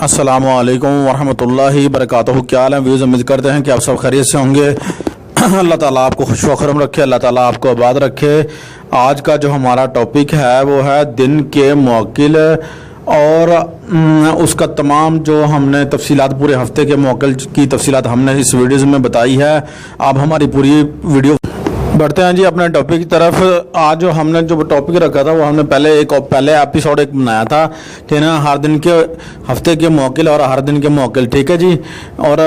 अस्सलामुअलैकुम वरहमतुल्लाहि वबरकातुहू। क्या हाल है व्यूज़? उम्मीद करते हैं कि आप सब खैरियत से होंगे। अल्लाह ताला आपको खुश व खुर्रम रखे, अल्लाह ताला आपको आबाद रखे। आज का जो हमारा टॉपिक है वो है दिन के मौकिल, और उसका तमाम जो हमने तफसीलात पूरे हफ्ते के मौकिल की तफसीलात हमने इस वीडियोज़ में बताई है। आप हमारी पूरी वीडियो बढ़ते हैं जी अपने टॉपिक की तरफ। आज जो हमने जो टॉपिक रखा था वो हमने पहले एपिसोड एक बनाया था, ठीक है ना, हर दिन के हफ्ते के मौकिल और हर दिन के मौकिल, ठीक है जी। और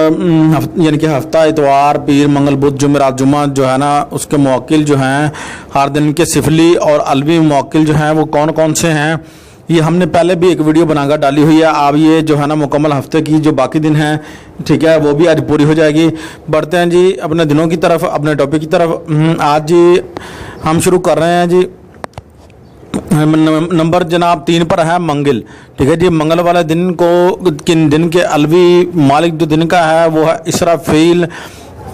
यानी कि हफ्ता, इतवार, पीर, मंगल, बुध, जुमेरात, जुमा जो है ना, उसके मौकिल जो हैं हर दिन के सिफली और अलवी मौकिल जो हैं वो कौन कौन से हैं, ये हमने पहले भी एक वीडियो बनाकर डाली हुई है। अब ये जो है ना मुकम्मल हफ्ते की जो बाकी दिन हैं, ठीक है, वो भी आज पूरी हो जाएगी। बढ़ते हैं जी अपने दिनों की तरफ, अपने टॉपिक की तरफ। आज जी हम शुरू कर रहे हैं जी नंबर जनाब 3 पर है मंगल, ठीक है जी। मंगल वाले दिन को किन दिन के अलवी मालिक जो दिन का है वो है इसराफील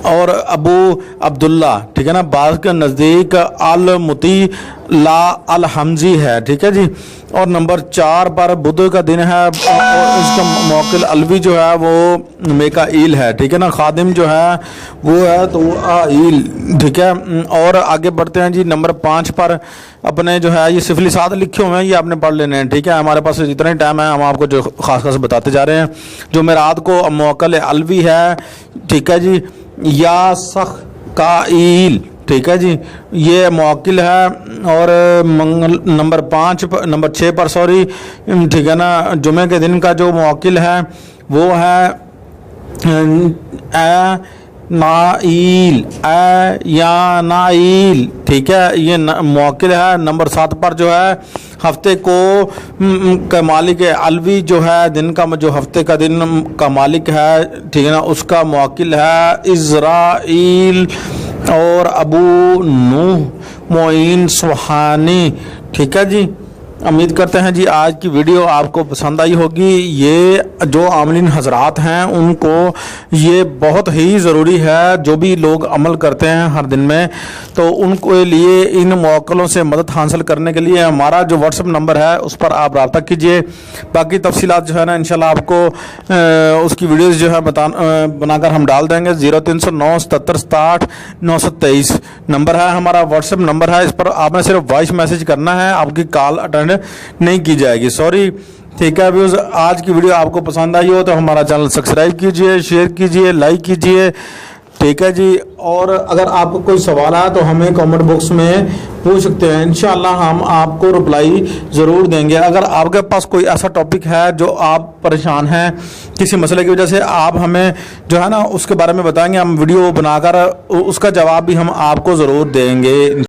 और अबू अब्दुल्ला, ठीक है ना। बाज़ के नज़दीक अल मुती ला अल हमजी है, ठीक है जी। और नंबर 4 पर बुध का दिन है और इसका मौकिल अलवी जो है वो मेकाईल है, ठीक है ना। खादिम जो है वो है तो आईल, ठीक है। और आगे बढ़ते हैं जी नंबर 5 पर अपने जो है ये सिफली साथ लिखे हुए हैं, ये आपने पढ़ लेने हैं, ठीक है। हमारे पास जितना ही टाइम है हम आपको जो खास खास बताते जा रहे हैं। जो मेरात को मौकिल अलवी है, ठीक है जी, या सख काईल, ठीक है जी, ये मौकिल है। और मंगल नंबर 6 पर सॉरी, ठीक है ना, जुमे के दिन का जो मौकिल है वो है नाईल, या नाईल, ठीक है, ये मौकिल है। नंबर 7 पर जो है हफ्ते को का मालिक अलवी जो है दिन का, जो हफ्ते का दिन का मालिक है, ठीक है ना, उसका मौकिल है इज़राइल और अबू नूह मोइन सुहानी, ठीक है जी। उम्मीद करते हैं जी आज की वीडियो आपको पसंद आई होगी। ये जो आमलीन हजरात हैं उनको ये बहुत ही ज़रूरी है, जो भी लोग अमल करते हैं हर दिन में, तो उनको लिए इन मौक़लों से मदद हासिल करने के लिए हमारा जो व्हाट्सएप नंबर है उस पर आप रब्ता कीजिए। बाकी तफसीलात जो है ना इंशाल्लाह आपको उसकी वीडियोज़ जो है बनाकर हम डाल देंगे। 0309 77 67 923 नंबर है हमारा, व्हाट्सएप नंबर है। इस पर आपने सिर्फ वॉइस मैसेज करना है, आपकी कॉल अटेंड नहीं की जाएगी, सॉरी, ठीक है व्यूज़। आज की वीडियो आपको पसंद आई हो तो हमारा चैनल सब्सक्राइब कीजिए, शेयर कीजिए, लाइक कीजिए, ठीक है जी। और अगर आपको कोई सवाल है तो हमें कमेंट बॉक्स में पूछ सकते हैं, इंशाल्लाह हम आपको रिप्लाई ज़रूर देंगे। अगर आपके पास कोई ऐसा टॉपिक है जो आप परेशान हैं किसी मसले की वजह से, आप हमें जो है ना उसके बारे में बताएंगे, हम वीडियो बनाकर उसका जवाब भी हम आपको ज़रूर देंगे।